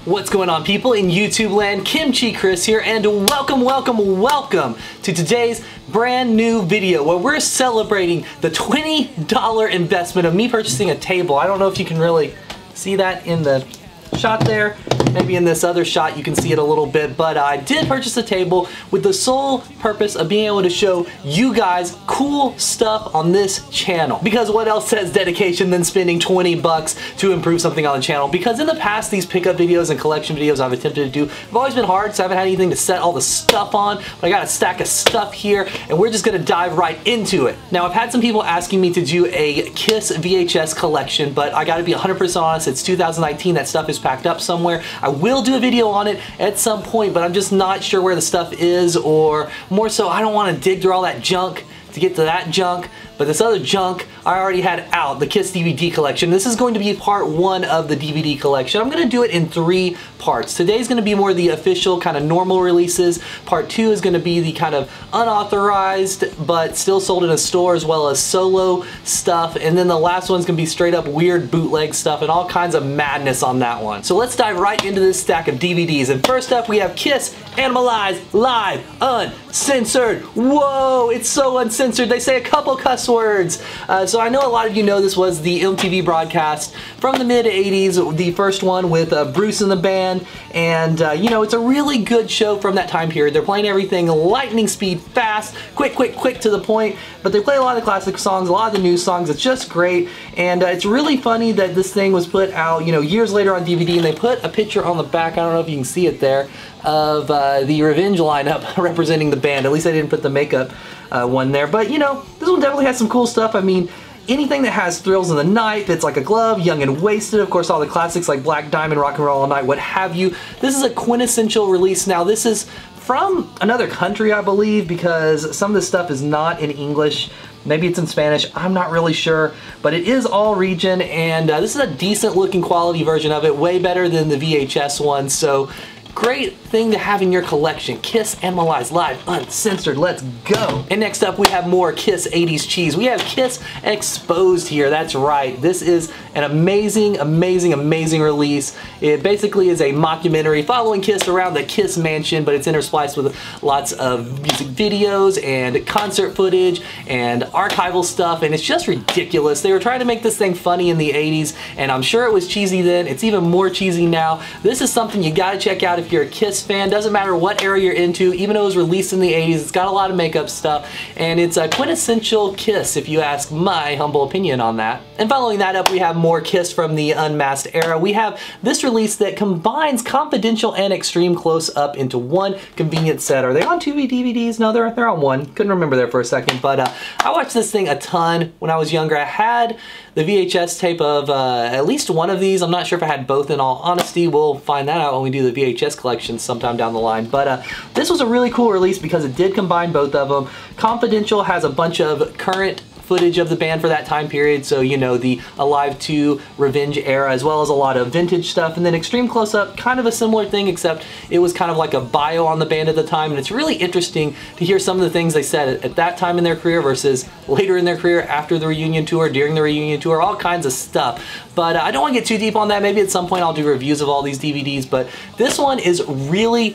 What's going on, people in YouTube land? KimchiChris here, and welcome to today's brand new video where we're celebrating the $20 investment of me purchasing a table. I don't know if you can really see that in the shot there. Maybe in this other shot you can see it a little bit, but I did purchase a table with the sole purpose of being able to show you guys cool stuff on this channel. Because what else says dedication than spending 20 bucks to improve something on the channel? Because in the past, these pickup videos and collection videos I've attempted to do have always been hard, so I haven't had anything to set all the stuff on, but I got a stack of stuff here, and we're just gonna dive right into it. Now, I've had some people asking me to do a KISS VHS collection, but I gotta be 100% honest, it's 2019, that stuff is packed up somewhere. I will do a video on it at some point, but I'm just not sure where the stuff is, or more so, I don't want to dig through all that junk to get to that junk. But this other junk I already had out, the KISS DVD collection. This is going to be part one of the DVD collection. I'm going to do it in 3 parts. Today's going to be more the official kind of normal releases. Part 2 is going to be the kind of unauthorized but still sold in a store, as well as solo stuff. And then the last one's going to be straight up weird bootleg stuff and all kinds of madness on that one. So let's dive right into this stack of DVDs. And first up we have KISS Animalized Live Uncensored. Whoa, it's so uncensored. They say a couple cuss words. So I know a lot of you know this was the MTV broadcast from the mid 80s, the first one with Bruce in the band, and you know, it's a really good show from that time period. They're playing everything lightning speed, fast, quick to the point, but they play a lot of classic songs, a lot of the new songs. It's just great, and it's really funny that this thing was put out, you know, years later on DVD, and they put a picture on the back, I don't know if you can see it there, of the Revenge lineup representing the band. At least I didn't put the makeup one there, but you know, this one definitely has some cool stuff. I mean, anything that has Thrills in the Night, Fits Like a Glove, Young and Wasted, of course all the classics like Black Diamond, Rock and Roll All Night, what have you. This is a quintessential release. Now this is from another country, I believe, because some of this stuff is not in English. Maybe it's in Spanish, I'm not really sure, but it is all region, and this is a decent looking quality version of it, way better than the VHS one, so great thing to have in your collection. KISS Animalized Live Uncensored, let's go. And next up we have more KISS 80s cheese. We have KISS Exposed here, that's right. This is an amazing release. It basically is a mockumentary following KISS around the KISS mansion, but it's interspliced with lots of music videos and concert footage and archival stuff, and it's just ridiculous. They were trying to make this thing funny in the 80s, and I'm sure it was cheesy then. It's even more cheesy now. This is something you gotta check out if you're a KISS fan. Doesn't matter what era you're into, even though it was released in the 80s, it's got a lot of makeup stuff, and it's a quintessential KISS if you ask my humble opinion on that. And following that up, we have more KISS from the Unmasked era. We have this release that combines confidential and extreme close-up into one convenient set. Are they on 2 DVDs? No, they're on one. Couldn't remember there for a second, but I watched this thing a ton when I was younger. I had the VHS tape of at least one of these. I'm not sure if I had both, in all honesty. We'll find that out when we do the VHS collection sometime down the line. But this was a really cool release because it did combine both of them. Confidential has a bunch of current footage of the band for that time period, so you know, the Alive 2 Revenge era, as well as a lot of vintage stuff. And then Extreme Close-Up, kind of a similar thing, except it was kind of like a bio on the band at the time, and it's really interesting to hear some of the things they said at that time in their career versus later in their career, after the reunion tour, during the reunion tour, all kinds of stuff. But I don't want to get too deep on that. Maybe at some point I'll do reviews of all these DVDs, but this one is really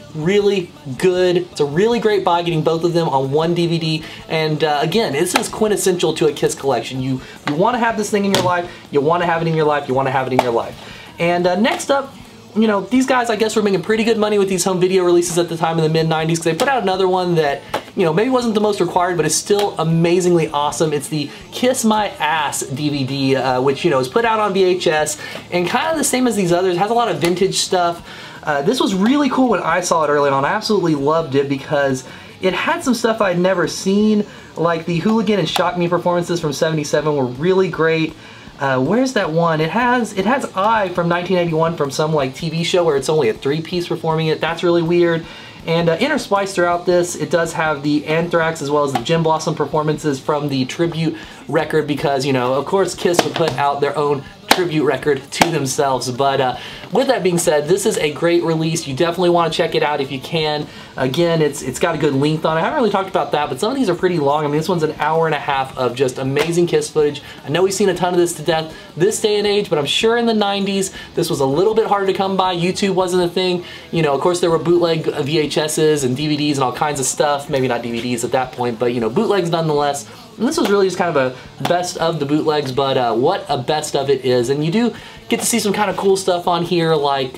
good. It's a really great buy, getting both of them on one DVD, and again, this is quintessential to a KISS collection. You want to have this thing in your life, you want to have it in your life, you want to have it in your life. And next up, you know, these guys I guess were making pretty good money with these home video releases at the time in the mid 90s, because they put out another one that, you know, maybe wasn't the most required, but is still amazingly awesome. It's the Kiss My Ass DVD, which, you know, is put out on VHS, and kind of the same as these others, has a lot of vintage stuff. This was really cool when I saw it early on. I absolutely loved it because it had some stuff I'd never seen, like the Hooligan and Shock Me performances from '77 were really great. Where's that one? It has I from 1981 from some like TV show where it's only a 3-piece performing it. That's really weird. And interspliced throughout this, it does have the Anthrax as well as the Gin Blossom performances from the tribute record, because, you know, of course KISS would put out their own tribute record to themselves. But with that being said, this is a great release. You definitely want to check it out if you can. Again, it's got a good length on it. I haven't really talked about that, but some of these are pretty long. I mean, this one's an hour and a half of just amazing Kiss footage. I know we've seen a ton of this to death this day and age, but I'm sure in the 90s, this was a little bit harder to come by. YouTube wasn't a thing. You know, of course, there were bootleg VHSs and DVDs and all kinds of stuff. Maybe not DVDs at that point, but, you know, bootlegs nonetheless. And this was really just kind of a best of the bootlegs, but what a best of it is. And you do get to see some kind of cool stuff on here, like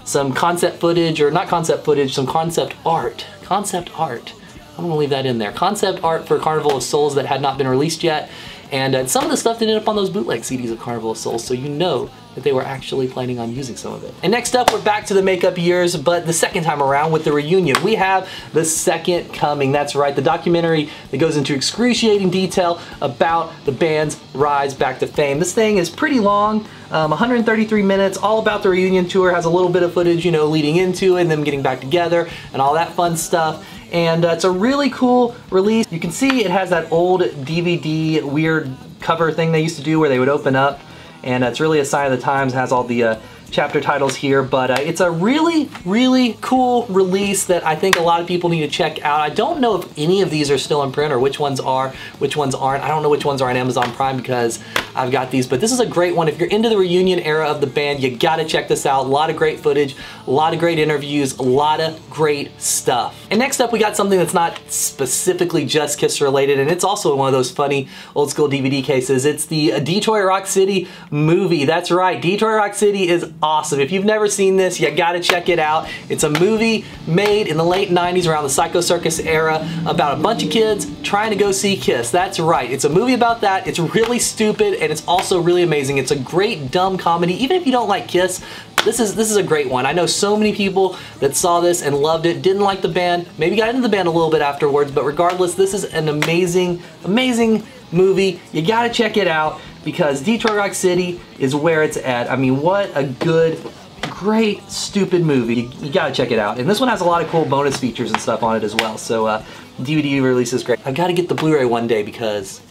some concept footage, or not concept footage, some concept art. Concept art. I'm gonna leave that in there. Concept art for Carnival of Souls that had not been released yet. And some of the stuff that ended up on those bootleg CDs of Carnival of Souls, so you know that they were actually planning on using some of it. And next up, we're back to the makeup years, but the second time around with the reunion. We have The Second Coming. That's right, the documentary that goes into excruciating detail about the band's rise back to fame. This thing is pretty long, 133 minutes, all about the reunion tour, has a little bit of footage, you know, leading into it, and them getting back together, and all that fun stuff. And it's a really cool release. You can see it has that old DVD weird cover thing they used to do where they would open up, and it's really a sign of the times. It has all the chapter titles here, but it's a really, really cool release that I think a lot of people need to check out. I don't know if any of these are still in print or which ones are, which ones aren't. I don't know which ones are on Amazon Prime because I've got these, but this is a great one. If you're into the reunion era of the band, you gotta check this out. A lot of great footage, a lot of great interviews, a lot of great stuff. And next up, we got something that's not specifically just Kiss related, and it's also one of those funny old school DVD cases. It's the Detroit Rock City movie. That's right, Detroit Rock City is awesome. If you've never seen this, you gotta check it out. It's a movie made in the late 90s around the Psycho Circus era about a bunch of kids trying to go see Kiss. That's right, it's a movie about that. It's really stupid and it's also really amazing. It's a great dumb comedy. Even if you don't like Kiss, this is a great one. I know so many people that saw this and loved it, didn't like the band, maybe got into the band a little bit afterwards, but regardless, this is an amazing, amazing movie. You gotta check it out because Detroit Rock City is where it's at. I mean, what a good, great, stupid movie. You gotta check it out. And this one has a lot of cool bonus features and stuff on it as well. So DVD release is great. I've gotta get the Blu-ray one day because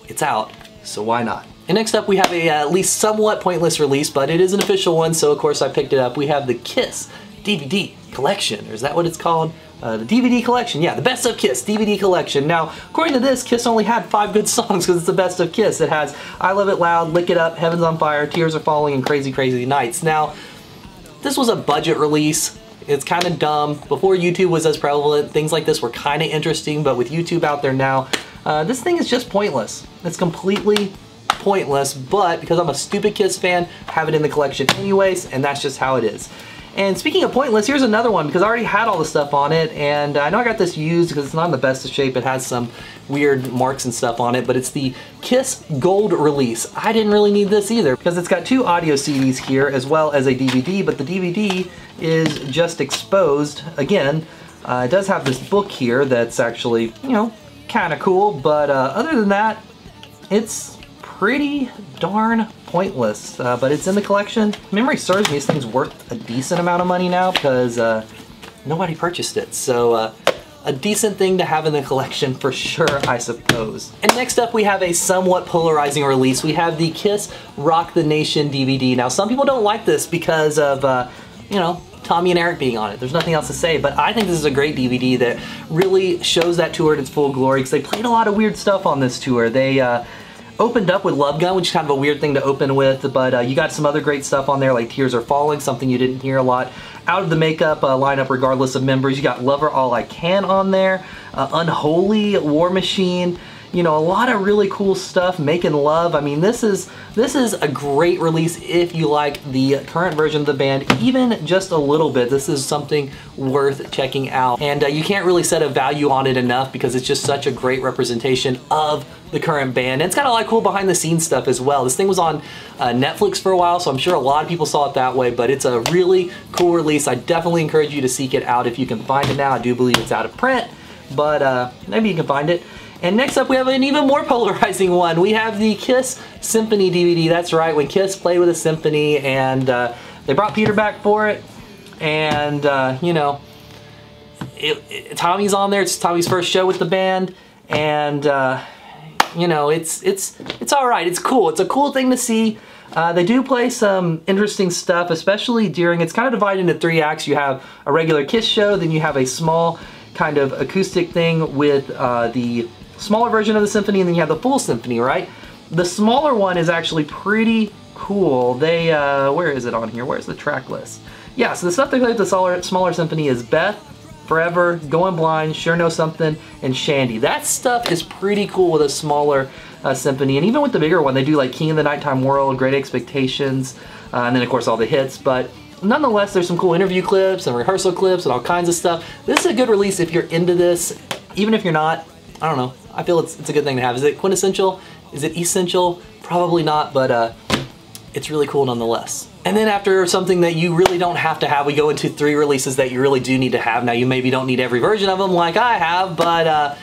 it's out, so why not? And next up, we have a at least somewhat pointless release, but it is an official one, so of course I picked it up. We have the Kiss DVD collection, or is that what it's called? The DVD collection, yeah, the Best of Kiss DVD collection. Now, according to this, Kiss only had 5 good songs because it's the Best of Kiss. It has I Love It Loud, Lick It Up, Heaven's on Fire, Tears Are Falling, and Crazy Crazy Nights. Now, this was a budget release. It's kind of dumb. Before YouTube was as prevalent, things like this were kind of interesting, but with YouTube out there now, this thing is just pointless. It's completely pointless, but because I'm a stupid Kiss fan, I have it in the collection anyways, and that's just how it is. And speaking of pointless, here's another one because I already had all the stuff on it, and I know I got this used because it's not in the best of shape. It has some weird marks and stuff on it, but it's the Kiss Gold release. I didn't really need this either because it's got 2 audio CDs here as well as a DVD, but the DVD is just exposed. Again, it does have this book here that's actually, you know, kind of cool, but other than that, it's pretty darn pointless, but it's in the collection. If memory serves me, this thing's worth a decent amount of money now because nobody purchased it. So a decent thing to have in the collection for sure, I suppose. And next up, we have a somewhat polarizing release. We have the Kiss Rock the Nation DVD. Now, some people don't like this because of, you know, Tommy and Eric being on it. There's nothing else to say, but I think this is a great DVD that really shows that tour in its full glory because they played a lot of weird stuff on this tour. They opened up with Love Gun, which is kind of a weird thing to open with, but you got some other great stuff on there like Tears Are Falling, something you didn't hear a lot out of the makeup lineup regardless of members. You got Lover All I Can on there, Unholy, War Machine, you know, a lot of really cool stuff, Making Love. I mean, this is a great release if you like the current version of the band, even just a little bit. This is something worth checking out. And you can't really set a value on it enough because it's just such a great representation of the current band. And it's got a lot of cool behind the scenes stuff as well. This thing was on Netflix for a while, so I'm sure a lot of people saw it that way, but it's a really cool release. I definitely encourage you to seek it out if you can find it now. I do believe it's out of print, but maybe you can find it. And next up, we have an even more polarizing one. We have the Kiss Symphony DVD. That's right, when Kiss played with a symphony, and they brought Peter back for it. And, you know, Tommy's on there. It's Tommy's first show with the band. And, you know, it's all right. It's cool. It's a cool thing to see. They do play some interesting stuff, especially during, it's kind of divided into 3 acts. You have a regular KISS show, then you have a small kind of acoustic thing with the smaller version of the symphony, and then you have the full symphony, right? The smaller one is actually pretty cool. They, where is it on here? Where's the track list? Yeah, so the stuff they play with the smaller symphony is Beth, Forever, Going Blind, Sure Know Something, and Shandy. That stuff is pretty cool with a smaller symphony, and even with the bigger one, they do like King of the Nighttime World, Great Expectations, and then of course all the hits, but nonetheless, there's some cool interview clips and rehearsal clips and all kinds of stuff. This is a good release if you're into this. Even if you're not, I don't know, I feel it's a good thing to have. Is it quintessential? Is it essential? Probably not, but it's really cool nonetheless. And then after something that you really don't have to have, we go into 3 releases that you really do need to have. Now you maybe don't need every version of them like I have, but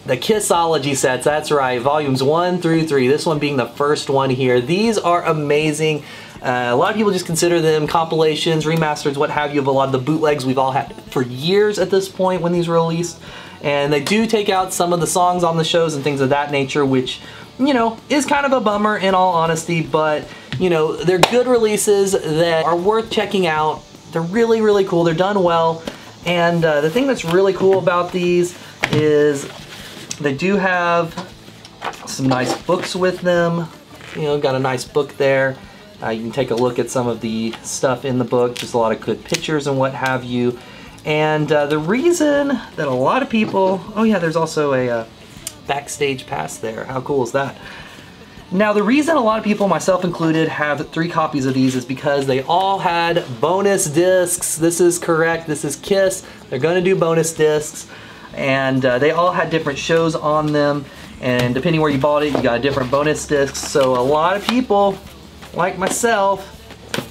the KISSology sets, that's right, volumes 1 through 3, this one being the first one here. These are amazing. A lot of people just consider them compilations, remasters, what have you, of a lot of the bootlegs we've all had for years at this point when these were released. And they do take out some of the songs on the shows and things of that nature, which, you know, is kind of a bummer in all honesty, but, you know, they're good releases that are worth checking out. They're really, really cool. They're done well. And the thing that's really cool about these is they do have some nice books with them. You know, got a nice book there. You can take a look at some of the stuff in the book, just a lot of good pictures and what have you. And the reason that a lot of people, oh yeah, there's also a backstage pass there. How cool is that? Now the reason a lot of people, myself included, have 3 copies of these is because they all had bonus discs. This is correct, this is KISS. They're gonna do bonus discs. And they all had different shows on them. And depending where you bought it, you got different bonus discs. So a lot of people, like myself,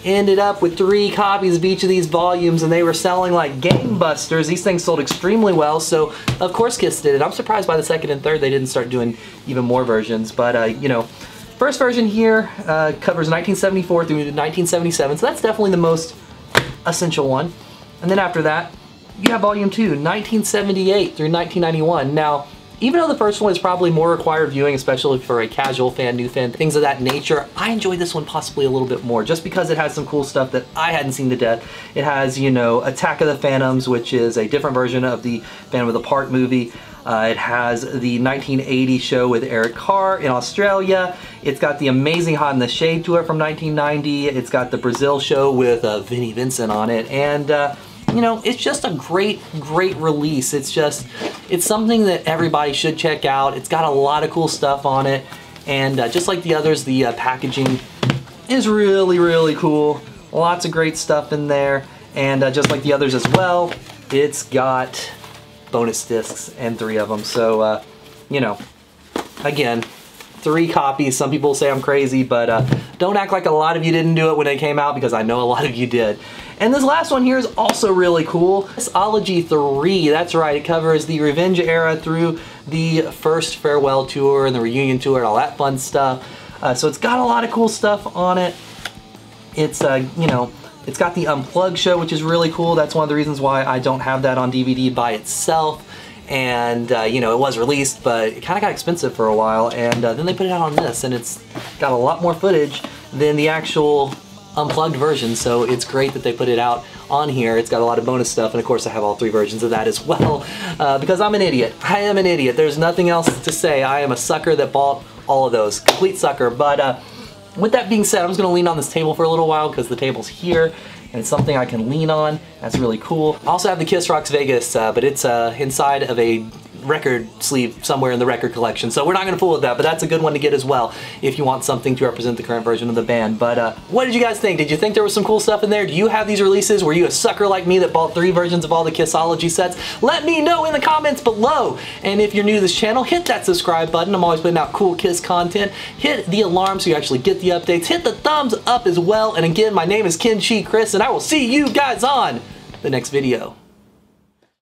ended up with 3 copies of each of these volumes, and they were selling like gangbusters. These things sold extremely well, so of course KISS did it. I'm surprised by the 2nd and 3rd they didn't start doing even more versions, but you know, first version here covers 1974 through 1977, so that's definitely the most essential one. And then after that, you have volume 2, 1978 through 1991. Now, even though the first one is probably more required viewing, especially for a casual fan, new fan, things of that nature, I enjoy this one possibly a little bit more, just because it has some cool stuff that I hadn't seen to death. It has, you know, Attack of the Phantoms, which is a different version of the Phantom of the Park movie. It has the 1980 show with Eric Carr in Australia. It's got the amazing Hot in the Shade tour from 1990. It's got the Brazil show with Vinnie Vincent on it. And you know, it's just a great, great release. It's something that everybody should check out. It's got a lot of cool stuff on it. And just like the others, the packaging is really, really cool. Lots of great stuff in there. And just like the others as well, it's got bonus discs and 3 of them. So, you know, again, 3 copies. Some people say I'm crazy, but don't act like a lot of you didn't do it when it came out, because I know a lot of you did. And this last one here is also really cool. KISSology 3, that's right, it covers the Revenge era through the first farewell tour and the reunion tour and all that fun stuff. So it's got a lot of cool stuff on it. It's, you know, it's got the Unplugged show, which is really cool. That's one of the reasons why I don't have that on DVD by itself. And, you know, it was released, but it kind of got expensive for a while. And then they put it out on this, and it's got a lot more footage than the actual Unplugged version, so it's great that they put it out on here. It's got a lot of bonus stuff, and of course I have all 3 versions of that as well, because I'm an idiot. I am an idiot. There's nothing else to say. I am a sucker that bought all of those. Complete sucker. But with that being said, I'm just going to lean on this table for a little while, because the table's here, and it's something I can lean on. That's really cool. I also have the Kiss Rocks Vegas, but it's inside of a record sleeve somewhere in the record collection, so we're not going to fool with that, but that's a good one to get as well if you want something to represent the current version of the band. But what did you guys think? Did you think there was some cool stuff in there? Do you have these releases? Were you a sucker like me that bought 3 versions of all the KISSology sets? Let me know in the comments below. And if you're new to this channel, hit that subscribe button. I'm always putting out cool Kiss content. Hit the alarm so you actually get the updates. Hit the thumbs up as well. And again, my name is KimchiChris, and I will see you guys on the next video.